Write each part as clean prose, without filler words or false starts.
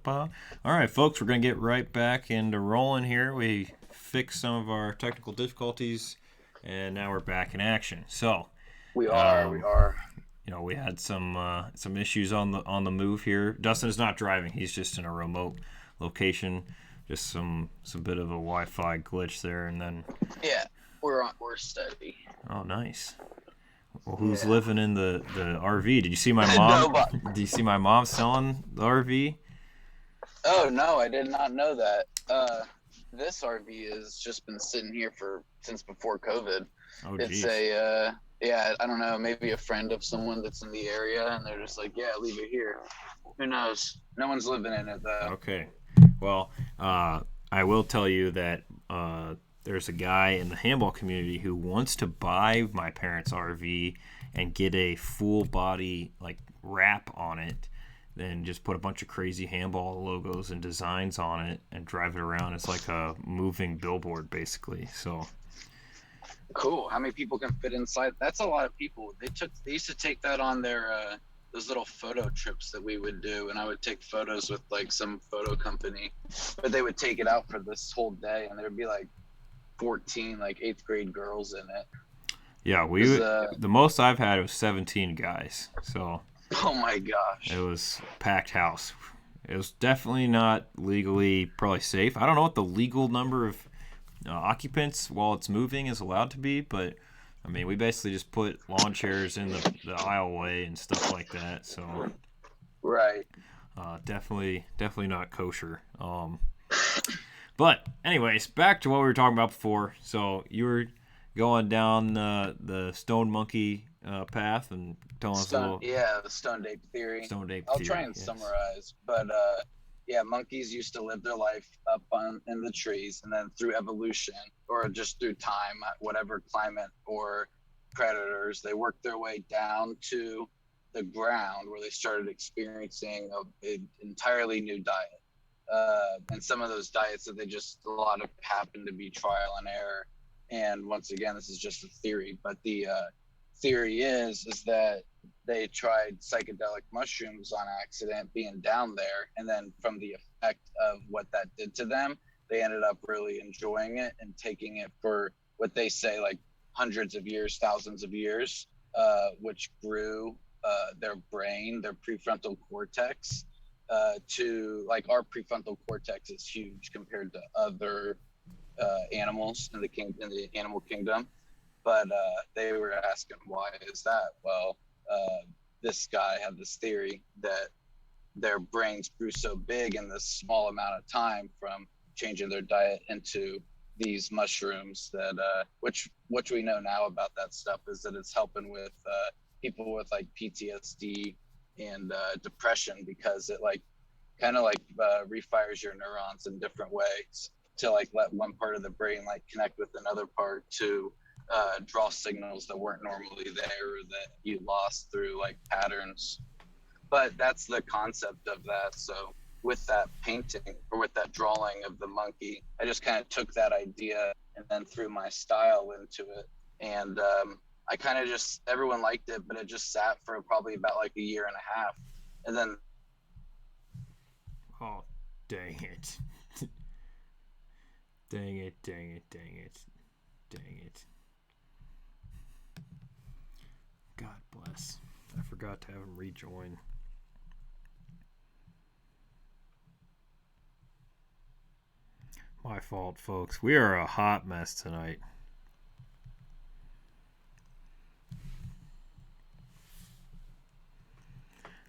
All right, folks, we're going to get right back into rolling here. We fixed some of our technical difficulties, and now we're back in action. So, We are. We um, are. we had some issues on the move here. Dustin is not driving; he's just in a remote location. Just some bit of a Wi-Fi glitch there, and then Yeah, we're on. We're steady. oh, nice. Well, who's Yeah. living in the RV? Did you see my mom? No, but Did you see my mom selling the RV? oh no, I did not know that. This RV has just been sitting here for since before COVID. Oh, It's geez. yeah, I don't know, maybe a friend of someone that's in the area, and they're just like, yeah, leave it here. Who knows? No one's living in it though. Okay. Well, I will tell you that there's a guy in the handball community who wants to buy my parents' RV and get a full body like wrap on it, then just put a bunch of crazy handball logos and designs on it and drive it around. It's like a moving billboard, basically. So Cool. How many people can fit inside? That's a lot of people. They used to take that on their those little photo trips that we would do, and I would take photos with like some photo company, but they would take it out for this whole day, and there'd be like 14 like eighth grade girls in it. yeah, Cause the most I've had was 17 guys. So oh my it gosh. was packed house. It was definitely not legally probably safe. I don't know what the legal number of occupants while it's moving is allowed to be, but I mean, we basically just put lawn chairs in the aisleway and stuff like that. So Right. definitely not kosher. But anyways, back to what we were talking about before. So you were going down the stone monkey path and telling us a Stone, little yeah, the stone ape theory. stone ape I'll try theory. and Yes. summarize, but yeah, monkeys used to live their life up on in the trees, and then through evolution or just through time, whatever climate or predators, they worked their way down to the ground where they started experiencing an entirely new diet. And some of those diets that they just a lot of happen to be trial and error. And once again, this is just a theory, but the theory is that they tried psychedelic mushrooms on accident being down there, and then from the effect of what that did to them, they ended up really enjoying it and taking it for what they say like hundreds of years, thousands of years, which grew their brain, their prefrontal cortex, to like our prefrontal cortex is huge compared to other animals in the animal kingdom. But they were asking why is that? Well, this guy had this theory that their brains grew so big in this small amount of time from changing their diet into these mushrooms that which we know now about that stuff is that it's helping with people with like PTSD and depression because it like kind of like refires your neurons in different ways to like let one part of the brain like connect with another part to draw signals that weren't normally there or that you lost through like patterns. But that's the concept of that. So with that painting or with that drawing of the monkey, I just kind of took that idea and then threw my style into it. And I kind of just everyone liked it, but it just sat for probably about like a year and a half. And then Oh, dang it! Dang it! Dang it! Dang it! Dang it! God bless. I forgot to have him rejoin. My fault, folks. We are a hot mess tonight.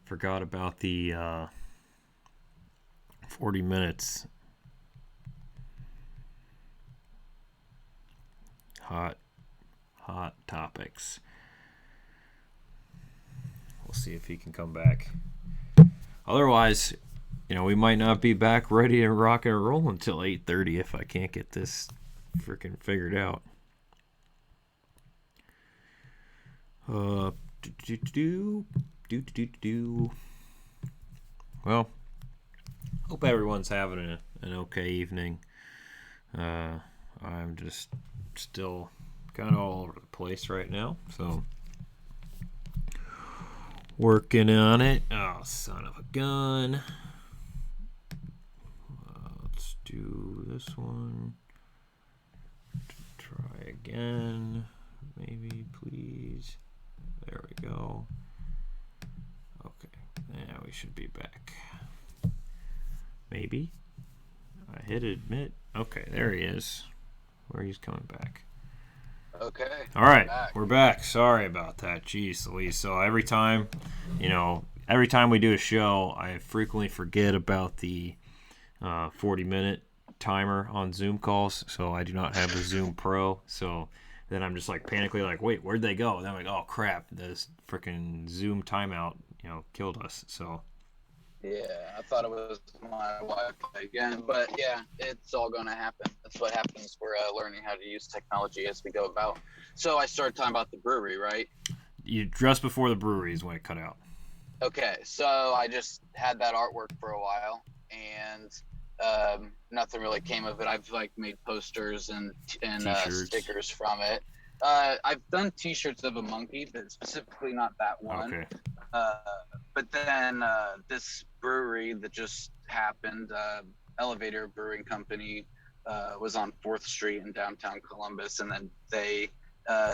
Forgot about the 40 minutes. Hot, hot topics. We'll see if he can come back. Otherwise, we might not be back ready to rock and roll until 8:30 if I can't get this freaking figured out. Uh, do do do do do do. Well, hope everyone's having an okay evening. I'm just still kind of all over the place right now, so Working on it. Oh, son of a gun. Let's do this one. Try again. Maybe, please. There we go. Okay. Now we should be back. Maybe. I hit admit. Okay, there he is. Where he's coming back. Okay. All right, we're back. Sorry about that. Jeez Louise. So every time we do a show, I frequently forget about the 40-minute timer on Zoom calls. So I do not have the Zoom Pro. So then I'm just like panically like, wait, where'd they go? And then I'm like, oh crap, this freaking Zoom timeout, killed us. So. Yeah, I thought it was my Wi-Fi again, but yeah, it's all going to happen. That's what happens. We're learning how to use technology as we go about. So I started talking about the brewery, right? You just before the brewery is when it cut out. Okay, so I just had that artwork for a while, and nothing really came of it. I've like made posters and stickers from it. I've done T-shirts of a monkey, but specifically not that one. Okay. But then this brewery that just happened, Elevator Brewing Company, was on 4th Street in downtown Columbus, and then they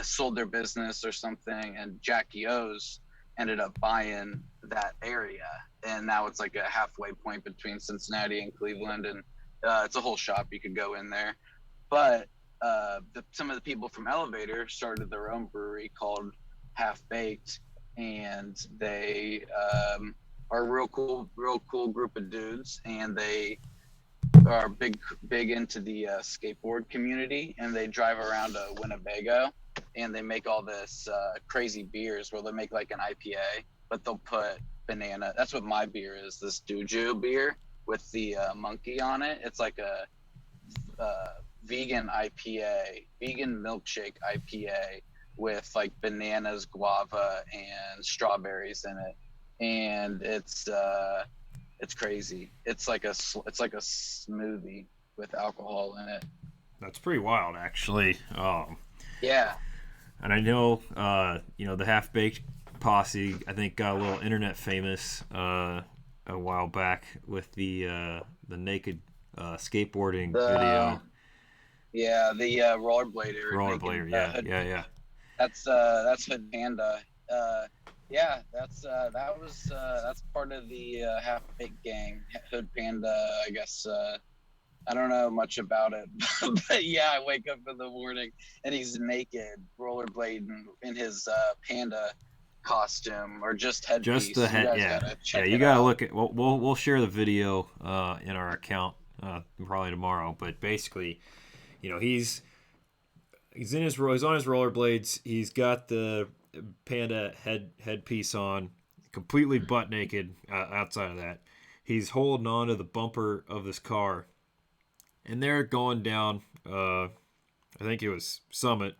sold their business or something, and Jackie O's ended up buying that area, and now it's like a halfway point between Cincinnati and Cleveland, and it's a whole shop. You could go in there, but some of the people from Elevator started their own brewery called Half Baked, and they are a real cool group of dudes, and they are big into the skateboard community, and they drive around Winnebago, and they make all this crazy beers where they make like an IPA, but they'll put banana. That's what my beer is, this Duju beer with the monkey on it. It's like a vegan IPA, vegan milkshake IPA with like bananas, guava, and strawberries in it, and it's crazy. It's like a smoothie with alcohol in it. That's pretty wild, actually. Yeah. And I know, the Half Baked posse, I think, got a little internet famous a while back with the naked skateboarding video. Yeah, the rollerblader. Rollerblader, yeah. That's Hood Panda. That's part of the Half Baked gang. Hood Panda, I guess. I don't know much about it, but yeah, I wake up in the morning and he's naked, rollerblading in his panda costume, or just headpiece. Just the head, yeah. You gotta look at. We'll share the video in our account probably tomorrow. But basically, he's on his rollerblades. He's got the panda headpiece on, completely butt naked. Outside of that, he's holding on to the bumper of this car, and they're going down. I think it was Summit,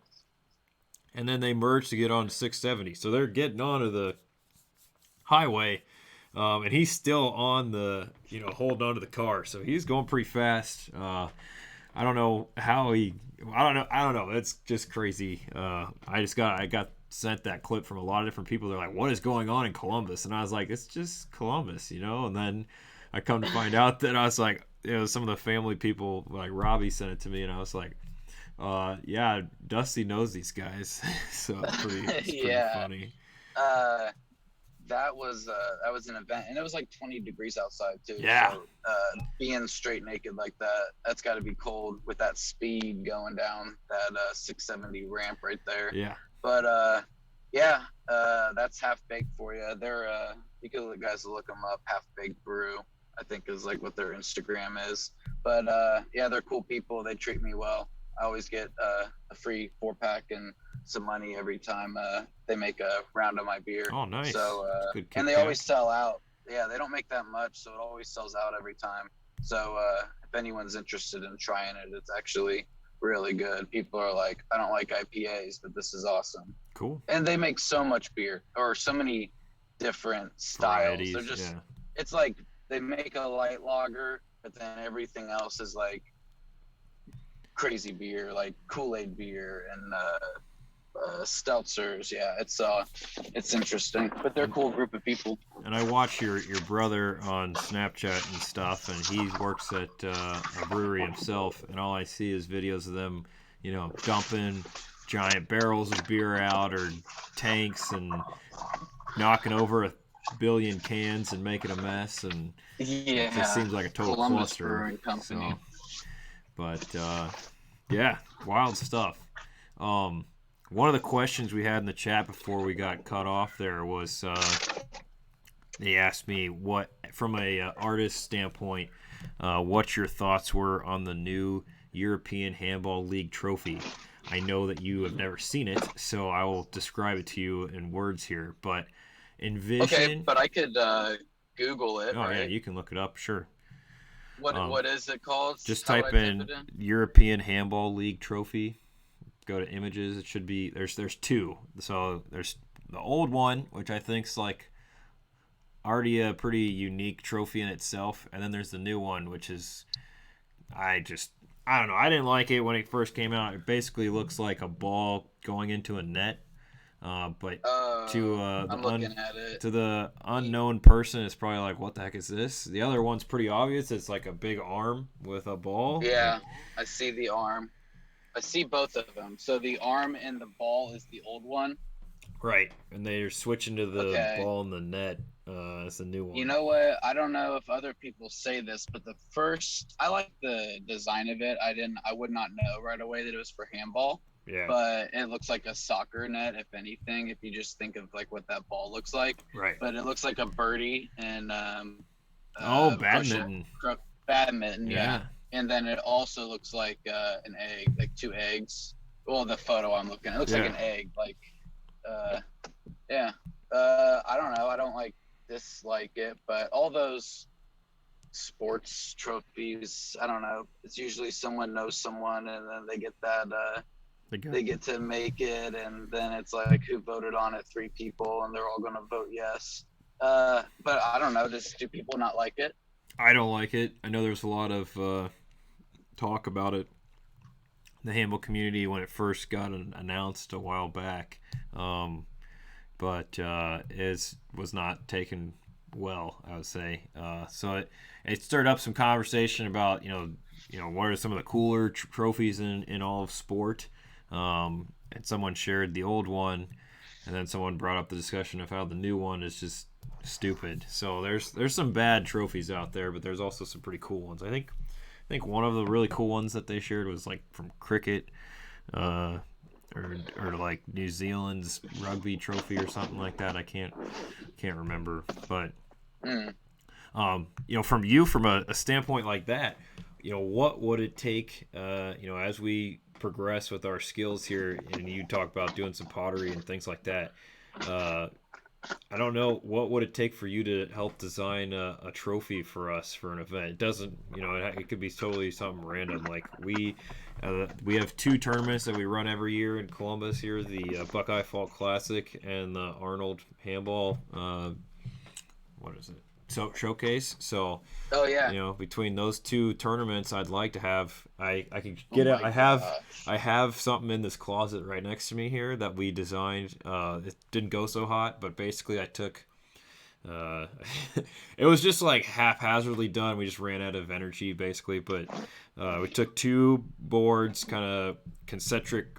and then they merge to get on 670. So they're getting onto the highway, and he's still on the holding onto the car. So he's going pretty fast. I don't know how he. I don't know. It's just crazy. I got sent that clip from a lot of different people. They're like, "What is going on in Columbus?" And I was like, "It's just Columbus, And then I come to find out that I was like, some of the family people, like Robbie, sent it to me, and I was like, yeah, Dusty knows these guys, so it's pretty funny. That was an event, and it was like 20 degrees outside too. Yeah. So, being straight naked like that's got to be cold with that speed going down that 670 ramp right there. Yeah. But that's Half Baked for you. They're you guys look them up. Half Baked Brew, I think, is like what their Instagram is. But they're cool people. They treat me well. I always get a free 4-pack and some money every time they make a round of my beer. Oh, nice. So and they always sell out. Yeah, they don't make that much, so it always sells out every time. So if anyone's interested in trying it, it's actually really good. People are like, I don't like IPAs, but this is awesome. Cool. And they make so much beer, or so many different styles. Varieties, they're just it's like they make a light lager, but then everything else is like crazy beer, like Kool-Aid beer, and Steltzers. Yeah, it's interesting, but they're a cool group of people. And I watch your brother on Snapchat and stuff, and he works at a brewery himself, and all I see is videos of them, dumping giant barrels of beer out or tanks and knocking over a billion cans and making a mess, and it just Yeah, seems like a total Columbus cluster. Brewing Company. So, but yeah, wild stuff. One of the questions we had in the chat before we got cut off there was they asked me what, from a artist standpoint, what your thoughts were on the new European Handball League trophy. I know that you have never seen it, so I will describe it to you in words here. But envision. Okay, but I could Google it. Oh right? yeah, you can look it up. Sure. What is it called? Just How do type I in it in European Handball League trophy. Go to images. It should be there's two. So there's the old one, which I think's like already a pretty unique trophy in itself, and then there's the new one, which is I don't know. I didn't like it when it first came out. It basically looks like a ball going into a net. But to I'm looking at it. to the unknown person, it's probably like, what the heck is this? The other one's pretty obvious. It's like a big arm with a ball. Yeah, I see the arm. I see both of them. So the arm and the ball is the old one. Right, and they're switching to the ball in the net. It's a new one. You know what? I don't know if other people say this, but I like the design of it. I would not know right away that it was for handball. Yeah. But it looks like a soccer net, if anything, if you just think of like what that ball looks like. Right. But it looks like a birdie and badminton. Badminton, yeah. And then it also looks like an egg, like two eggs. Well, the photo I'm looking at, it looks like an egg, like I don't know. I don't dislike it, but all those sports trophies, I don't know. It's usually someone knows someone, and then they get that. They get to make it, and then it's like who voted on it? 3 people, and they're all gonna vote yes. But I don't know. Do people not like it? I don't like it. I know there's a lot of talk about it in the handball community when it first got announced a while back, but it was not taken well, I would say. So it stirred up some conversation about what are some of the cooler trophies in all of sport. And someone shared the old one, and then someone brought up the discussion of how the new one is just stupid. So there's some bad trophies out there, but there's also some pretty cool ones. I think one of the really cool ones that they shared was like from cricket, or like New Zealand's rugby trophy or something like that. I can't remember, but from a standpoint like that, what would it take, as we progress with our skills here, and you talk about doing some pottery and things like that, I don't know, what would it take for you to help design a trophy for us for an event? It doesn't, it could be totally something random. Like we have 2 tournaments that we run every year in Columbus here, the Buckeye Fall Classic and the Arnold Handball, what is it? Showcase. So between those 2 tournaments, I'd like to have I can get it. I have something in this closet right next to me here that we designed. It didn't go so hot, but basically I took it was just like haphazardly done. We just ran out of energy basically, but we took 2 boards, kind of concentric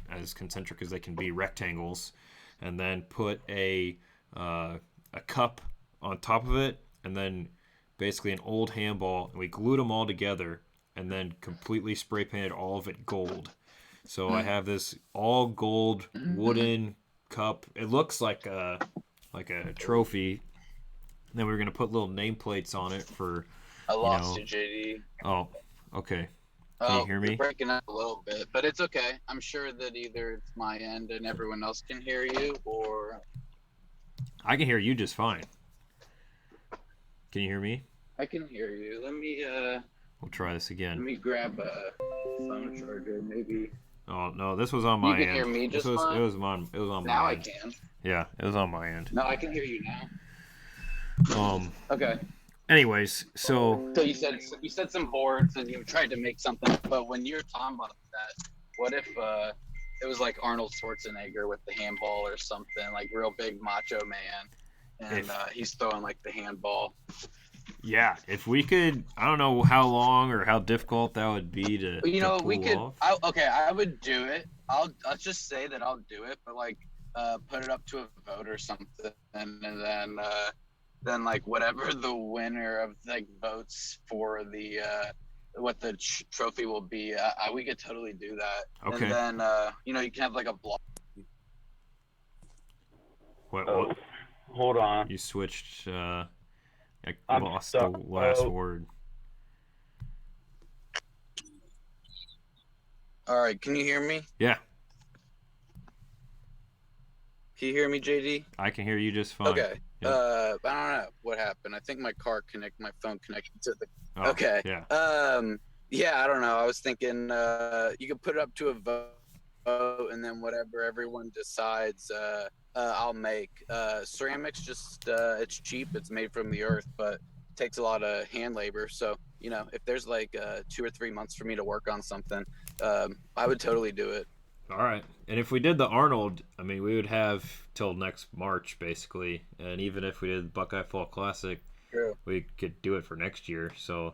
as they can be, rectangles, and then put a cup on top of it, and then basically an old handball, and we glued them all together, and then completely spray painted all of it gold. So I have this all gold wooden cup. It looks like a trophy. And then we're gonna put little nameplates on it for. I lost you, JD. Oh, okay. Can you hear me? You're breaking up a little bit, but it's okay. I'm sure that either it's my end and everyone else can hear you, or I can hear you just fine. Can you hear me? I can hear you. Let me We'll try this again. Let me grab a phone charger, maybe. Oh no, this was on my end. You can hear me just fine? It was on my end. Now I can. Yeah, it was on my end. No, I can hear you now. Okay. Anyways, so you said some boards and you tried to make something, but when you're talking about that, what if it was like Arnold Schwarzenegger with the handball or something, like real big macho man, and If he's throwing like the handball. Yeah, if we could, I don't know how long or how difficult that would be You to know, we pull could. off. Okay, I would do it. I'll just say that I'll do it, but like put it up to a vote or something, and then like whatever the winner of like votes for the what the trophy will be, we could totally do that. And Okay. then you know, you can have like a block. What Oh, hold on. you switched I I'm lost the stuck. last word. All right, can you hear me? Yeah, Can you hear me, JD? I can hear you just fine. Okay. Yep. I don't know what happened. I think my phone connected to the. Oh, Okay. yeah. Yeah, I don't know. I was thinking you could put it up to a vote, and then whatever everyone decides, I'll make. Ceramics just it's cheap. It's made from the earth, but takes a lot of hand labor. So you know, if there's like 2 or 3 months for me to work on something, I would totally do it. All right. And if we did the Arnold, I mean, we would have till next March basically. And even if we did the Buckeye Fall Classic, True. we could do it for next year. So,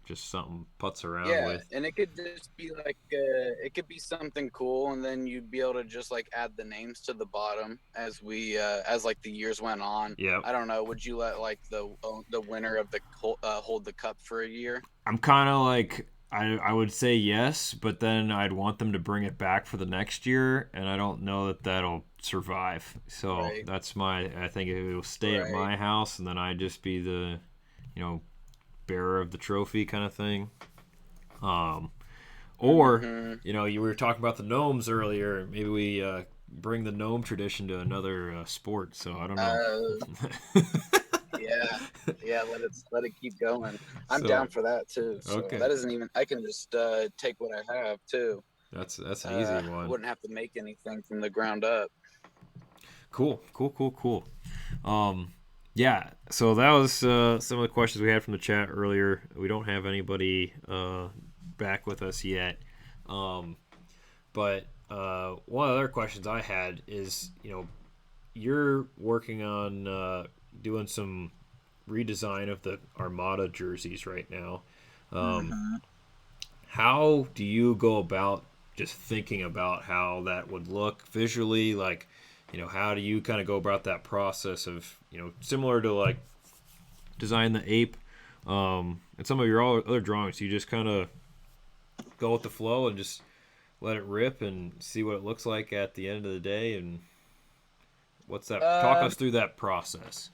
just something putz around Yeah, with. and it could just be like it could be something cool, and then you'd be able to just like add the names to the bottom as we as like the years went on. Yep. I don't know. Would you let like the winner of the hold the cup for a year? I'm kind of like I would say yes, but then I'd want them to bring it back for the next year, and I don't know that that'll survive. So Right. that's I think it will stay at Right. my house, and then I'd just be the, bearer of the trophy kind of thing. Or Mhm. you were talking about the gnomes earlier. Maybe we bring the gnome tradition to another sport. So I don't know. Yeah, yeah. Let it keep going. I'm So down for that too. So okay, that isn't even. I can just take what I have too. that's an easy I one. wouldn't have to make anything from the ground up. Cool. Yeah, so that was some of the questions we had from the chat earlier. We don't have anybody back with us yet. But one of the other questions I had is, you're working on doing some redesign of the Armada jerseys right now. Mhm. How do you go about just thinking about how that would look visually? Like, how do you kind of go about that process of, similar to like design the ape and some of your other drawings, you just kind of go with the flow and just let it rip and see what it looks like at the end of the day? And what's that? Talk Um, us through that process.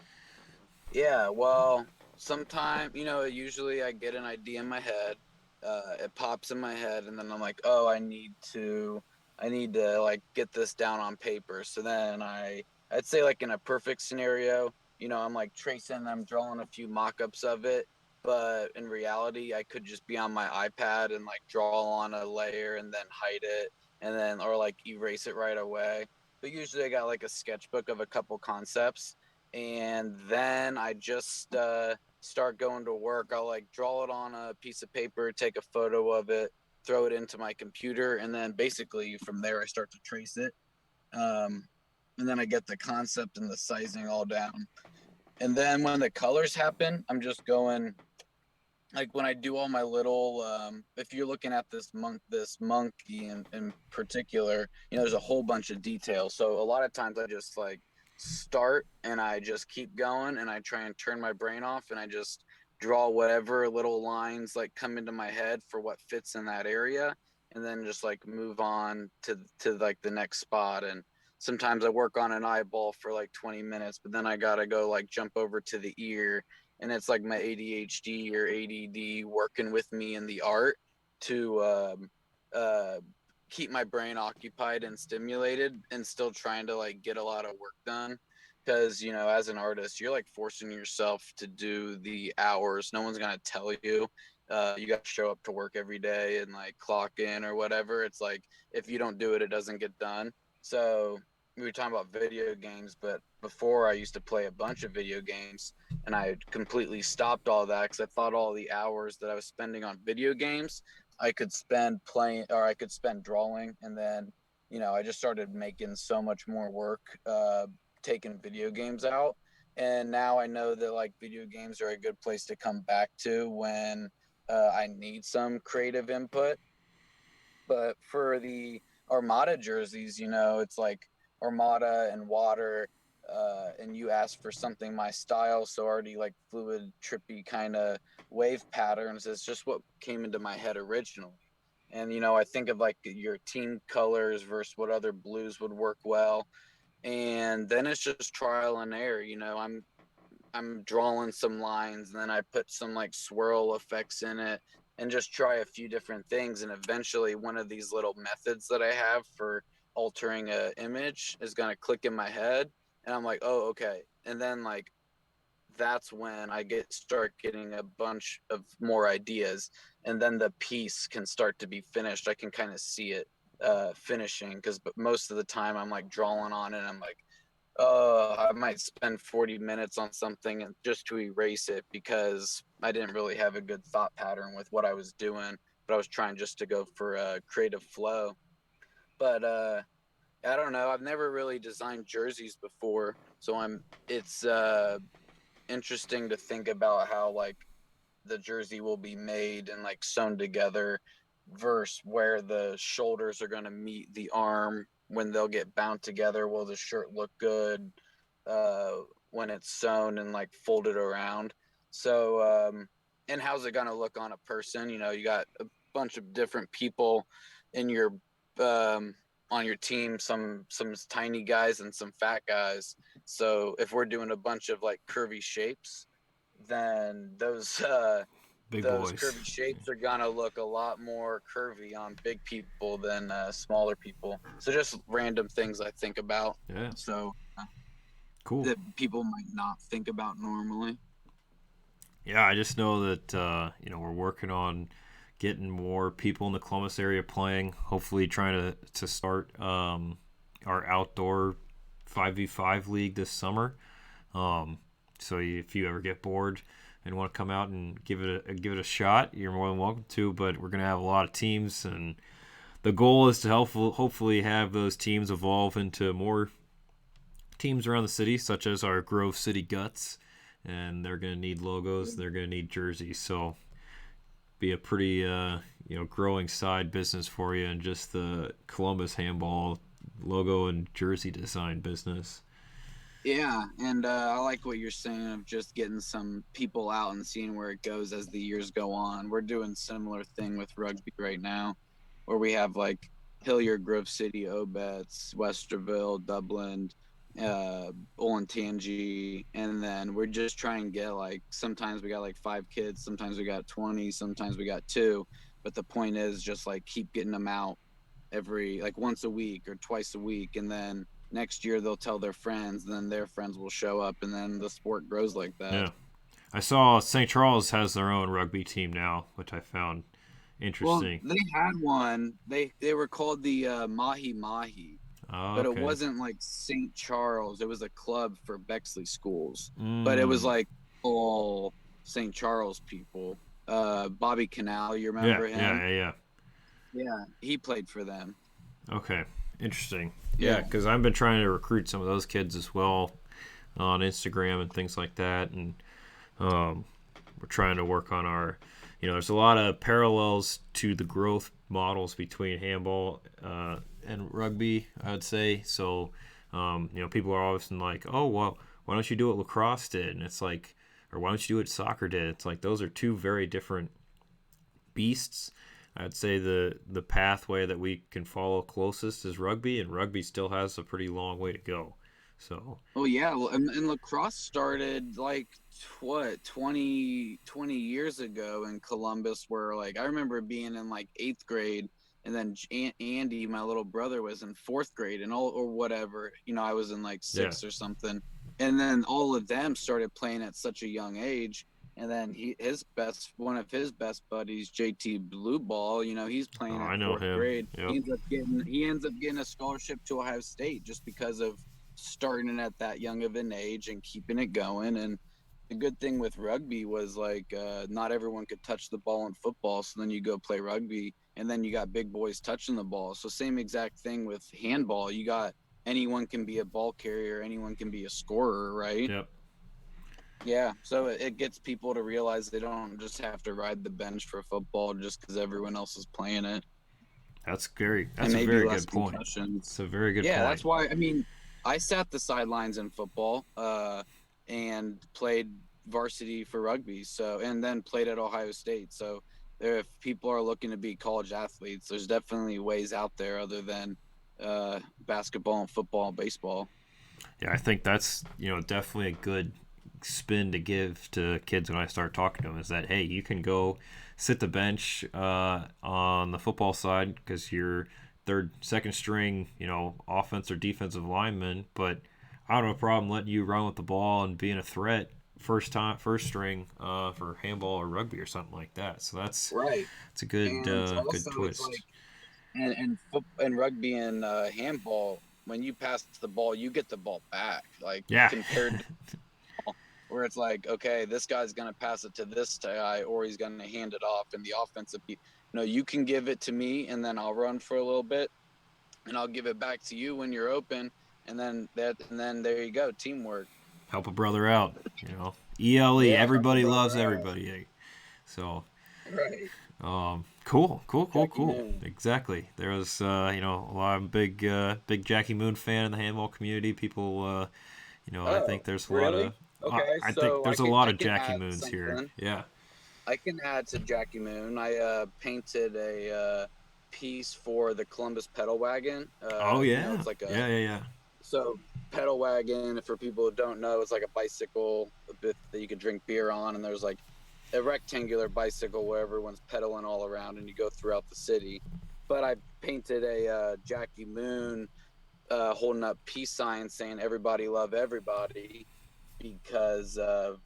Yeah, well, sometime, usually I get an idea in my head. It pops in my head, and then I'm like, oh, I need to like get this down on paper. So then I'd say like in a perfect scenario, I'm like I'm drawing a few mock-ups of it, but in reality, I could just be on my iPad and like draw on a layer and then hide it, and then or like erase it right away. But usually I got like a sketchbook of a couple concepts, and then I just start going to work. I'll like draw it on a piece of paper, take a photo of it, throw it into my computer, and then basically from there I start to trace it. Um, and then I get the concept and the sizing all down. And then when the colors happen, I'm just going like when I do all my little if you're looking at this monkey in particular, there's a whole bunch of details. So a lot of times I just like start and I just keep going and I try and turn my brain off and I just draw whatever little lines like come into my head for what fits in that area, and then just like move on to like the next spot. And sometimes I work on an eyeball for like 20 minutes, but then I gotta go like jump over to the ear, and it's like my ADHD or ADD working with me in the art to uh, keep my brain occupied and stimulated and still trying to like get a lot of work done. Because as an artist, you're like forcing yourself to do the hours. No one's gonna tell you. You got to show up to work every day and like clock in or whatever. It's like if you don't do it, it doesn't get done. So we were talking about video games, but before I used to play a bunch of video games, and I completely stopped all that because I thought all the hours that I was spending on video games I could spend playing, or I could spend drawing. And then I just started making so much more work, taking video games out. And now I know that like video games are a good place to come back to when I need some creative input. But for the Armada jerseys, it's like Armada and water, and you asked for something my style, so already like fluid, trippy kind of wave patterns is just what came into my head originally. And I think of like your team colors versus what other blues would work well, and then it's just trial and error. I'm drawing some lines, and then I put some like swirl effects in it and just try a few different things. And eventually one of these little methods that I have for altering a image is going to click in my head. And I'm like, oh, okay. And then like, that's when I start getting a bunch of more ideas. And then the piece can start to be finished. I can kind of see it finishing, because most of the time I'm like drawing on it. I'm like, I might spend 40 minutes on something and just to erase it because I didn't really have a good thought pattern with what I was doing, but I was trying just to go for a creative flow. But I don't know. I've never really designed jerseys before, so it's interesting to think about how like the jersey will be made and like sewn together versus where the shoulders are going to meet the arm when they'll get bound together. Will the shirt look good uh, when it's sewn and like folded around? So, and how's it going to look on a person? You got a bunch of different people in your on your team, some tiny guys and some fat guys. So if we're doing a bunch of like curvy shapes, then Big those boys. curvy shapes are gonna look a lot more curvy on big people than smaller people. So just random things I think about. Yeah. So Cool. that people might not think about normally. Yeah, I just know that we're working on getting more people in the Columbus area playing. Hopefully, trying to start our outdoor 5v5 league this summer. So if you ever get bored and want to come out and give it a shot, you're more than welcome to. But we're gonna have a lot of teams, and the goal is to hopefully have those teams evolve into more teams around the city, such as our Grove City Guts, and they're going to need logos. They're going to need jerseys. So be a pretty growing side business for you, and just the Columbus Handball logo and jersey design business. Yeah, and I like what you're saying of just getting some people out and seeing where it goes as the years go on. We're doing similar thing with rugby right now, where we have like Hilliard, Grove City, Obetz, Westerville, Dublin, Olentangy, and then we're just trying to get like, sometimes we got like 5 kids, sometimes we got 20, sometimes we got 2, but the point is just like keep getting them out every like once a week or twice a week, and then next year they'll tell their friends, then their friends will show up, and then the sport grows like that. Yeah, I saw St. Charles has their own rugby team now, which I found Well, interesting. they had one. They were called the Mahi Mahi, Oh, but it okay. wasn't like St. Charles. It was a club for Bexley schools, but it was Mm. like all St. Charles people. Bobby Canal, you Yeah, remember him? yeah, yeah, yeah. Yeah, he played for them. Okay, interesting. Yeah, Yeah. because I've been trying to recruit some of those kids as well on Instagram and things like that, and um, we're trying to work on our. There's a lot of parallels to the growth models between handball and rugby, I would say. So, people are always like, "Oh, well, why don't you do what lacrosse did?" And it's like, or why don't you do what soccer did? It's like those are two very different beasts. I'd say the pathway that we can follow closest is rugby, and rugby still has a pretty long way to go. So Oh yeah, well, and lacrosse started like what 20 years ago in Columbus, where like I remember being in like 8th grade, and then Andy, my little brother, was in 4th grade, and all or whatever, I was in like yeah, 6 or something, and then all of them started playing at such a young age, and then one of his best buddies, JT Blue Ball, he's oh, playing at I know 4th him. grade. Yep. He ends up getting a scholarship to Ohio State just because of starting at that young of an age and keeping it going. And the good thing with rugby was like not everyone could touch the ball in football, so then you go play rugby and then you got big boys touching the ball. So same exact thing with handball. You got anyone can be a ball carrier, anyone can be a scorer, right? Yep. Yeah, so it gets people to realize they don't just have to ride the bench for football just because everyone else is playing it. That's And a maybe very less good point. concussions. It's a very good Yeah, point. that's why. I mean, I sat the sidelines in football, and played varsity for rugby. So, and then played at Ohio State. So, if people are looking to be college athletes, there's definitely ways out there other than basketball and football and baseball. Yeah, I think that's definitely a good spin to give to kids when I start talking to them is that hey, you can go sit the bench on the football side because you're second string, offense or defensive lineman, but I don't have a problem letting you run with the ball and being a threat first string for handball or rugby or something like that. So that's Right. it's a good And also, good twist. it's like, and rugby and handball, when you pass the ball, you get the ball back. Like Yeah. compared to where it's like, okay, this guy's gonna pass it to this guy, or he's gonna hand it off. And the offensive, you can give it to me, and then I'll run for a little bit, and I'll give it back to you when you're open, and then there you go, teamwork. Help a brother out, ELE, Yeah, everybody loves everybody. So, right. cool. Moon. Exactly. There was, a lot of big Jackie Moon fan in the handball community. People, I think there's a lot of. Okay, I so think there's a lot of Jackie Moons here. Yeah. I can add to Jackie Moon. I painted a piece for the Columbus pedal wagon. Oh yeah. It's like Yeah. So pedal wagon, for people who don't know, it's like a bicycle that you could drink beer on, and there's like a rectangular bicycle where everyone's pedaling all around, and you go throughout the city. But I painted a Jackie Moon holding up peace signs saying "Everybody love everybody," because of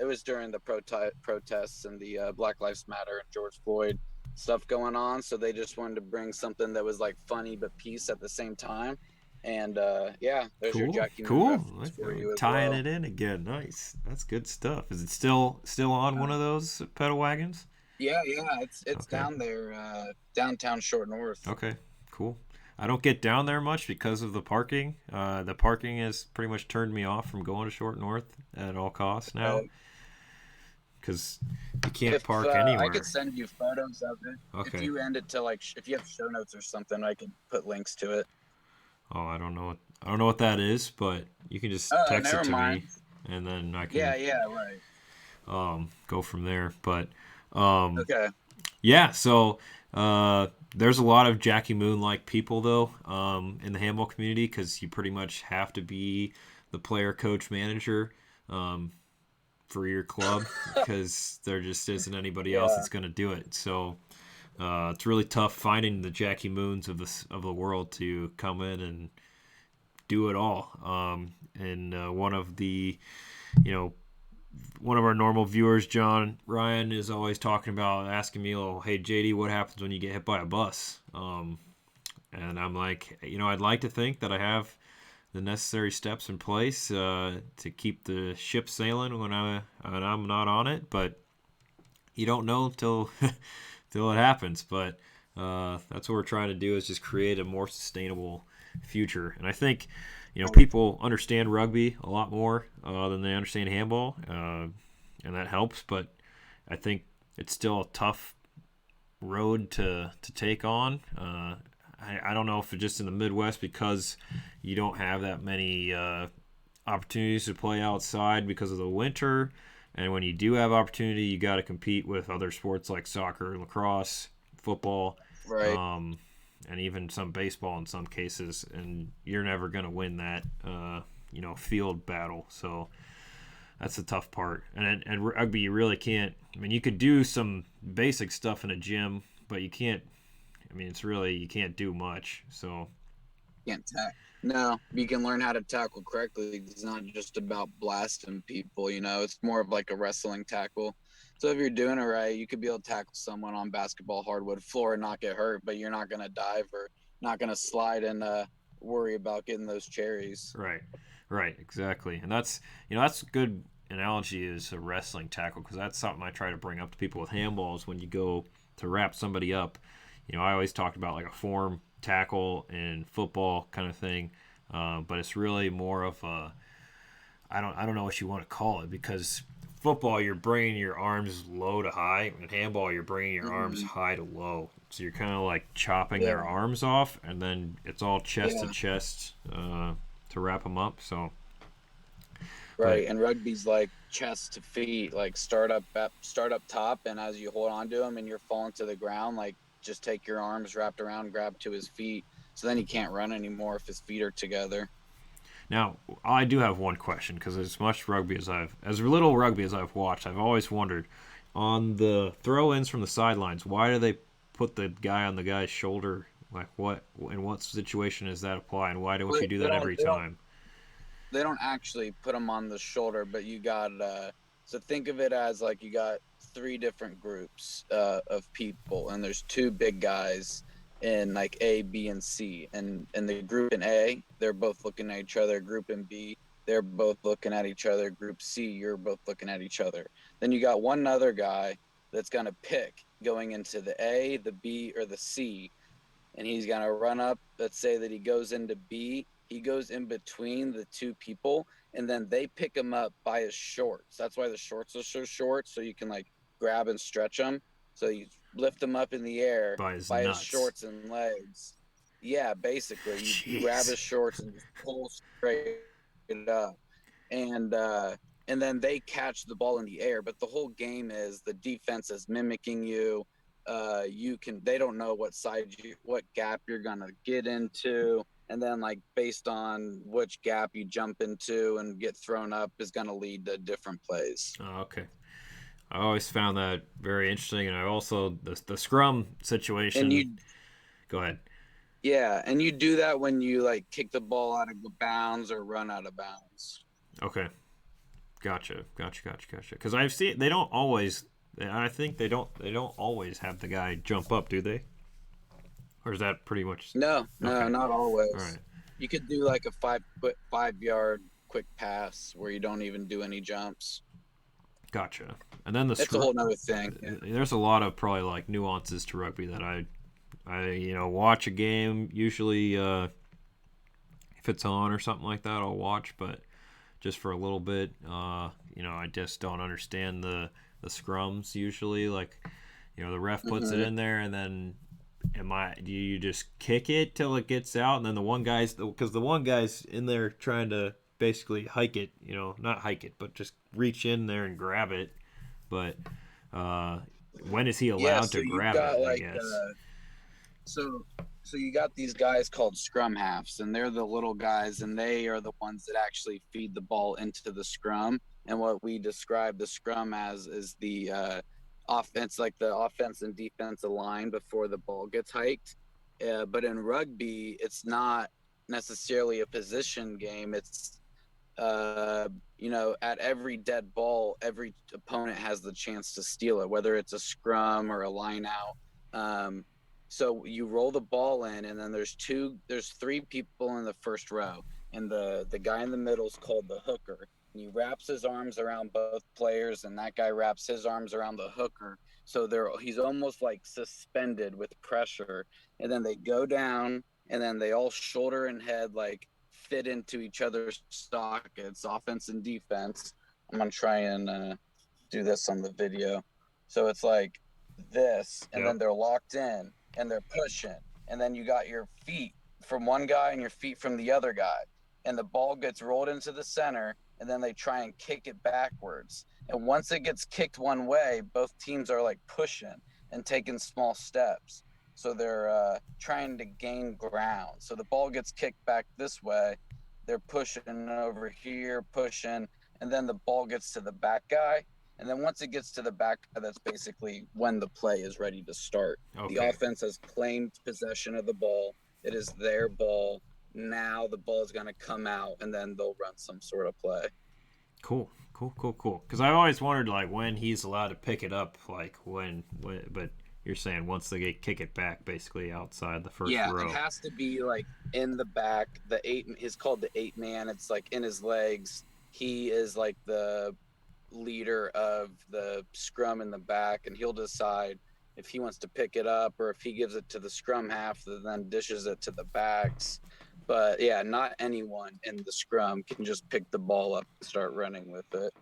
it was during the protests and the Black Lives Matter and George Floyd stuff going on. So they just wanted to bring something that was like funny but peace at the same time. And there's your Jackie Moon reference for you as tying well. it in again. Nice. That's good stuff. Is it still on one of those pedal wagons? Yeah, it's Okay. down there, downtown Short North. Okay, cool. I don't get down there much because of the parking. The parking has pretty much turned me off from going to Short North at all costs now. Because you can't park anywhere. I could send you photos of it. Okay. If you end it to if you have show notes or something, I could put links to it. Oh, I don't know what that is, but you can just text it to me, and then I can. Yeah, right. Go from there, but. Okay. Yeah, so there's a lot of Jackie Moon-like people, though, in the handball community because you pretty much have to be the player, coach, manager for your club because there just isn't anybody else that's going to do it. So it's really tough finding the Jackie Moons of the world to come in and do it all. And one of the, one of our normal viewers, John Ryan, is always talking about asking me, "Oh, hey JD, what happens when you get hit by a bus?" And I'm like, I'd like to think that I have the necessary steps in place to keep the ship sailing when I'm not on it, but you don't know till till it happens. But that's what we're trying to do is just create a more sustainable future, and I think. People understand rugby a lot more than they understand handball, and that helps. But I think it's still a tough road to take on. I don't know if it's just in the Midwest because you don't have that many opportunities to play outside because of the winter. And when you do have opportunity, you got to compete with other sports like soccer, lacrosse, football. Right. And even some baseball in some cases, and you're never going to win that, field battle. So that's the tough part. And rugby, you really can't. I mean, you could do some basic stuff in a gym, but you can't. I mean, you can't do much. So can't tackle. No, you can learn how to tackle correctly. It's not just about blasting people. It's more of like a wrestling tackle. So if you're doing it right, you could be able to tackle someone on basketball hardwood floor and not get hurt, but you're not going to dive or not going to slide and worry about getting those cherries. Right, exactly. And that's a good analogy is a wrestling tackle because that's something I try to bring up to people with handballs when you go to wrap somebody up. I always talked about like a form tackle in football kind of thing, but it's really more of a I don't know what you want to call it, because football you're bringing your arms low to high, and handball you're bringing your arms Mhm. high to low. So you're kind of like chopping Yeah. their arms off, and then it's all chest to Yeah. chest to wrap them up. So, but Right, and rugby's like chest to feet, like start up top, and as you hold on to him and you're falling to the ground, like just take your arms wrapped around, grab to his feet, so then he can't run anymore if his feet are together. now I do have one question, because as little rugby as I've watched, I've always wondered on the throw-ins from the sidelines, why do they put the guy on the guy's shoulder? Like what in what situation does that apply, and why don't But you do they that don't every they don't time? they don't actually put him on the shoulder, but you got so think of it as like you got three different groups of people, and there's two big guys in like A, B, and C, and in the group in A, they're both looking at each other. Group in B, they're both looking at each other. Group C, you're both looking at each other. Then you got one other guy that's gonna pick going into the A, the B, or the C, and he's going to run up. Let's say that he goes into B. He goes in between the two people, and then they pick him up by his shorts. That's why the shorts are so short, so you can like grab and stretch them. So you lift him up in the air By his by his nuts. shorts and legs. Yeah, basically, you grab Jeez. his shorts and just pull straight up, and uh, and then they catch the ball in the air. But the whole game is the defense is mimicking you. They don't know what gap you're gonna get into, and then like based on which gap you jump into and get thrown up is gonna lead to different plays. Oh, okay. I always found that very interesting, and I also the scrum And situation. you Go ahead. Yeah, and you do that when you like kick the ball out of bounds or run out of bounds. Okay, gotcha. Because I've seen they don't always. I think they don't always have the guy jump up, do they? Or is that pretty much No, no, okay? not All always. right, You could do like a 5 yard quick pass where you don't even do any jumps. gotcha. And then the It's a scrum. whole nother thing. Yeah. There's a lot of probably like nuances to rugby that I watch a game usually if it's on or something like that I'll watch, but just for a little bit. I just don't understand the scrums usually. Like, the ref puts it Hmm. in there, and then do you just kick it till it gets out, and then because the one guy's in there trying to basically hike it, not hike it, but just reach in there and grab it. But uh, when is he Yeah, allowed so to you've grab it? got I like guess. so so you got these guys called scrum halves, and they're the little guys, and they are the ones that actually feed the ball into the scrum. And what we describe the scrum as is the offense, like the offense and defensive line before the ball gets hiked. But in rugby, it's not necessarily a position game. It's at every dead ball, every opponent has the chance to steal it, whether it's a scrum or a line out. So you roll the ball in, and then there's three people in the first row, and the guy in the middle is called the hooker. And he wraps his arms around both players, and that guy wraps his arms around the hooker. So he's almost like suspended with pressure, and then they go down, and then they all shoulder and head like fit into each other's sockets, offense and defense. I'm gonna try and do this on the video. So it's like this, and Yep. then they're locked in and they're pushing, and then you got your feet from one guy and your feet from the other guy, and the ball gets rolled into the center, and then they try and kick it backwards. And once it gets kicked one way, both teams are like pushing and taking small steps. So they're trying to gain ground. So the ball gets kicked back this way. They're pushing over here, pushing, and then the ball gets to the back guy. And then once it gets to the back, that's basically when the play is ready to start. The Okay. offense has claimed possession of the ball. It is their ball. Now the ball is going to come out, and then they'll run some sort of play. Cool. Because I always wondered like when he's allowed to pick it up, like but you're saying once they kick it back, basically outside the first Yeah, it row. has to be like in the back. The eight is called the 8 man. It's like in his legs. He is like the leader of the scrum in the back, and he'll decide if he wants to pick it up, or if he gives it to the scrum half that then dishes it to the backs. But yeah, not anyone in the scrum can just pick the ball up and start running with it.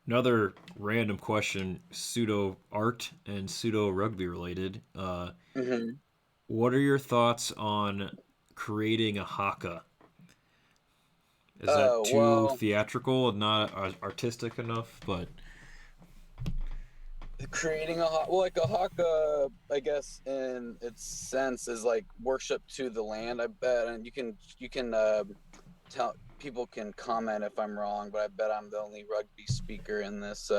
Another random question, pseudo art and pseudo rugby related. Mm-hmm. What are your thoughts on creating a haka? Is that too Well, theatrical and not artistic enough? But creating like a haka, I guess in its sense is like worship to the land, I bet. And you can tell, people can comment if I'm wrong, but I bet I'm the only rugby speaker in this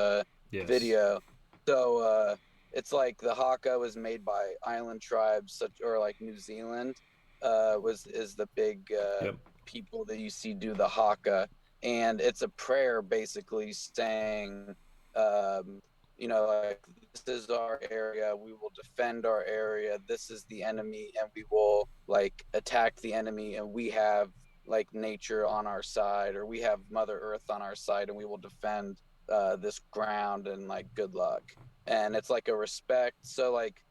yes, video. So it's like the haka was made by island tribes, such or like New Zealand was is the big yep, people that you see do the haka, and it's a prayer basically saying, um, like, this is our area, we will defend our area, this is the enemy, and we will like attack the enemy, and we have like nature on our side, or we have Mother Earth on our side, and we will defend this ground, and like good luck. And it's like a respect. So like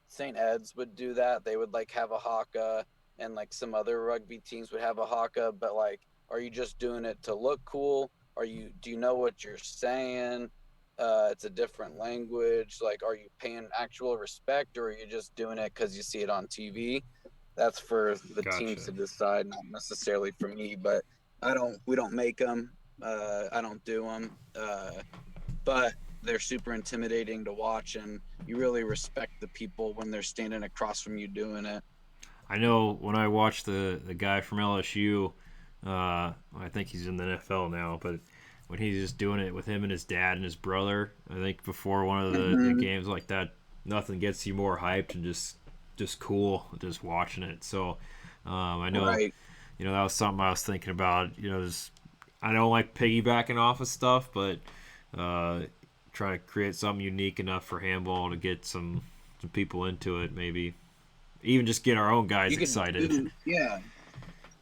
St. Ed's would do that. They would like have a haka, and like some other rugby teams would have a haka. But like, are you just doing it to look cool? Do you know what you're saying? It's a different language. Like, are you paying actual respect, or are you just doing it because you see it on TV? That's for the teams gotcha. to decide, not necessarily for me. But we don't make them. I don't do them. But they're super intimidating to watch, and you really respect the people when they're standing across from you doing it. I know when I watched the guy from LSU, I think he's in the NFL now, but when he's just doing it with him and his dad and his brother, I think before one of the Mm-hmm. games like that, nothing gets you more hyped and just cool just watching it. So I know Right. that was something I was thinking about. I don't like piggybacking off of stuff, but uh, trying to create something unique enough for handball to get some people into it, maybe even just get our own guys You could excited. do, yeah.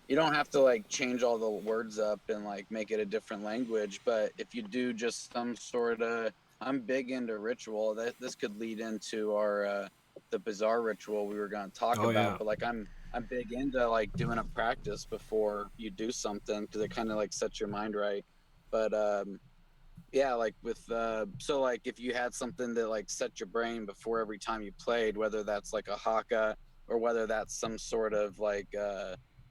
You don't have to like change all the words up and like make it a different language, but if you do just some sort of, I'm big into ritual. That this could lead into our the bizarre ritual we were going to talk Oh about, yeah, but like I'm big into like doing a practice before you do something, because it kind of like sets your mind right. But yeah, like with so like if you had something that like set your brain before every time you played, whether that's like a haka, or whether that's some sort of like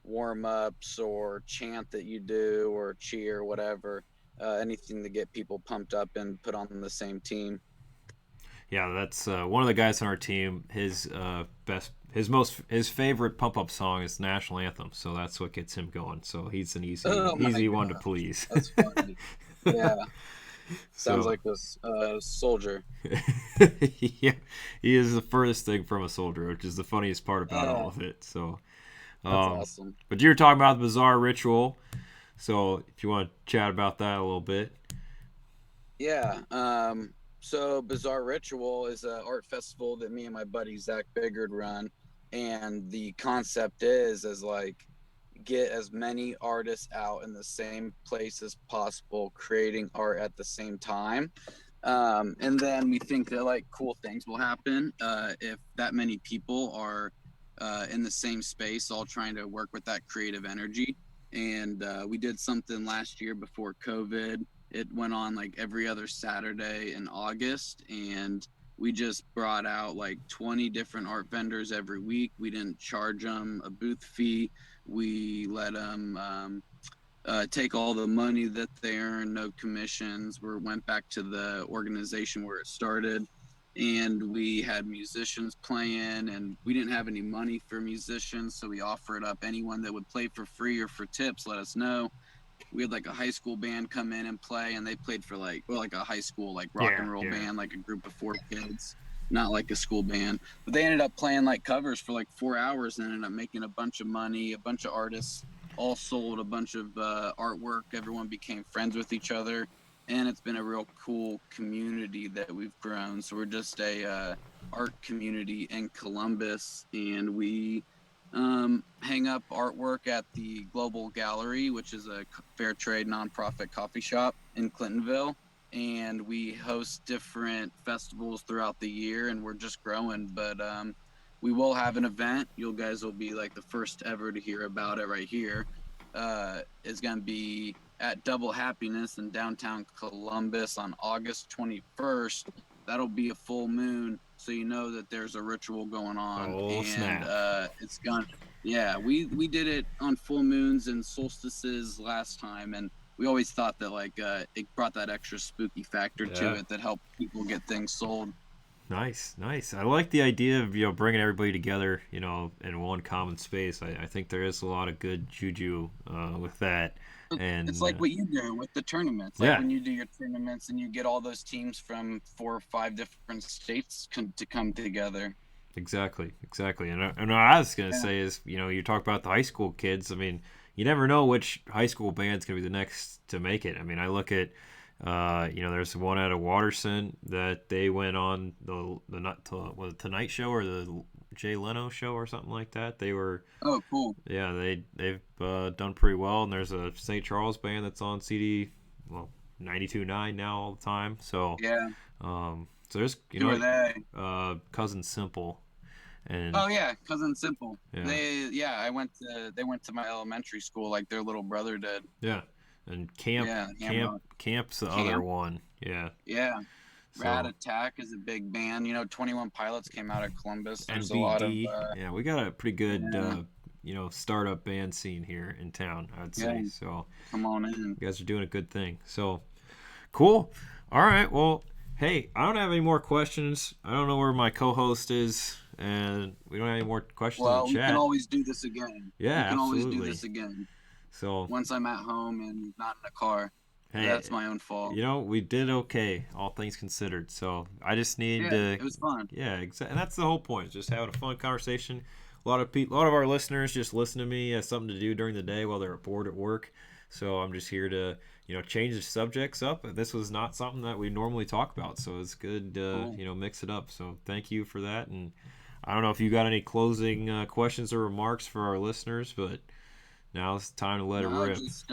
warm ups or chant that you do, or cheer, whatever, anything to get people pumped up and put on the same team. yeah. That's one of the guys on our team. His favorite pump up song is the national anthem. So that's what gets him going. So he's an easy Oh my easy one to god, please. that's funny. Yeah, sounds So like this soldier. yeah, he is the furthest thing from a soldier, which is the funniest part about all uh, of it. So, that's um, awesome. but you were talking about the bizarre ritual. So if you want to chat about that a little bit, Yeah. So Bizarre Ritual is an art festival that me and my buddy Zach Biggard run, and the concept is like get as many artists out in the same place as possible, creating art at the same time. And then we think that like cool things will happen if that many people are in the same space, all trying to work with that creative energy. And we did something last year before COVID. It went on like every other Saturday in August, and we just brought out like 20 different art vendors every week. We didn't charge them a booth fee. We let them take all the money that they earn, no commissions. We went back to the organization where it started, and we had musicians playing, and we didn't have any money for musicians, so we offered up anyone that would play for free or for tips, let us know. We had like a high school band come in and play, and they played for like a high school like rock yeah, and roll yeah. band, like a group of 4 kids, not like a school band. But they ended up playing like covers for like 4 hours, and ended up making a bunch of money. A bunch of artists all sold a bunch of artwork. Everyone became friends with each other, and it's been a real cool community that we've grown. So we're just a art community in Columbus, and we hang up artwork at the Global Gallery, which is a fair trade nonprofit coffee shop in Clintonville. and we host different festivals throughout the year, and we're just growing. But we will have an event. You guys will be like the first ever to hear about it right here. It's gonna be at Double Happiness in downtown Columbus on August 21st. That'll be a full moon, so you know that there's a ritual going on. Oh, And snap. it's gonna, yeah, we did it on full moons and solstices last time, and we always thought that like it brought that extra spooky factor to Yeah. it that helped people get things sold. Nice, nice. I like the idea of bringing everybody together, in one common space. I think there is a lot of good juju with that, It's and like what you do with the tournaments. Like yeah, when you do your tournaments and you get all those teams from 4 or 5 different states to come together. exactly, exactly. And what I was gonna Yeah. say is, you talk about the high school kids. I mean, you never know which high school band's gonna be the next to make it. I mean, I look at, there's one out of Waterson that they went on the not was it Tonight Show or the Jay Leno show or something like that. They were, Oh, cool. yeah, they've done pretty well. And there's a St. Charles band that's on CD, well, 92.9 now all the time. So, Yeah. so there's Who are they? Cousin Simple, and Oh yeah, Cousin Simple. yeah, They went to my elementary school like their little brother did. yeah, and Camp Yeah, Camp Hamrock Camp's the other Camp. one. Yeah, Yeah. Rat so Attack is a big band. 21 Pilots came out of Columbus. There's a lot of NBD. Yeah, we got a pretty good yeah, startup band scene here in town, I'd yeah, say. So come on in. you guys are doing a good thing. So cool. All right. Well, hey, I don't have any more questions. I don't know where my co-host is, and we don't have any more questions in the Well, we can chat. always do this again. We Yeah, can always do absolutely. this again So, once I'm at home and not in a car. hey, That's my own fault. we did okay, all things considered. So I just need Yeah, to, it was fun. yeah, exactly. And that's the whole point, is just having a fun conversation. A lot of our listeners just listen to me as something to do during the day while they're bored at work. So I'm just here to, change the subjects up. This was not something that we normally talk about, so it's good to, Cool. mix it up. So thank you for that. And I don't know if you got any closing questions or remarks for our listeners, but now it's time to let it No, rip. just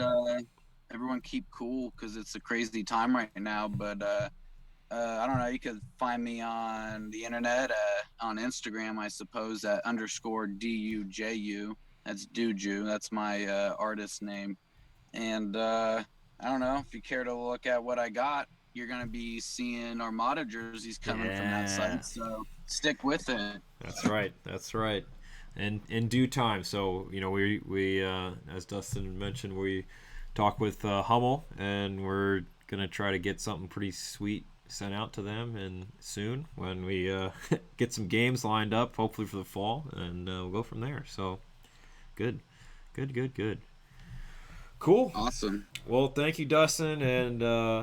everyone keep cool because it's a crazy time right now. But I don't know. You could find me on the internet, on Instagram, I suppose, at _DUJU. That's Duju. That's my artist name. And I don't know if you care to look at what I got. You're gonna be seeing Armada jerseys coming from that Yeah. site. So stick with it. That's right. That's right. And in due time. So we as Dustin mentioned, we talk with Hummel, and we're gonna try to get something pretty sweet sent out to them, and soon when we get some games lined up, hopefully for the fall, and we'll go from there. So good, good, good, good. Cool. Awesome. Well, thank you, Dustin, and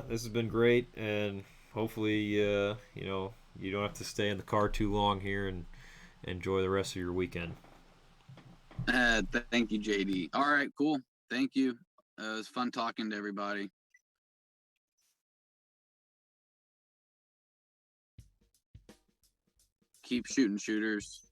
this has been great. And hopefully, you don't have to stay in the car too long here, and enjoy the rest of your weekend. Thank you, JD. All right, cool. Thank you. It was fun talking to everybody. Keep shooting, shooters.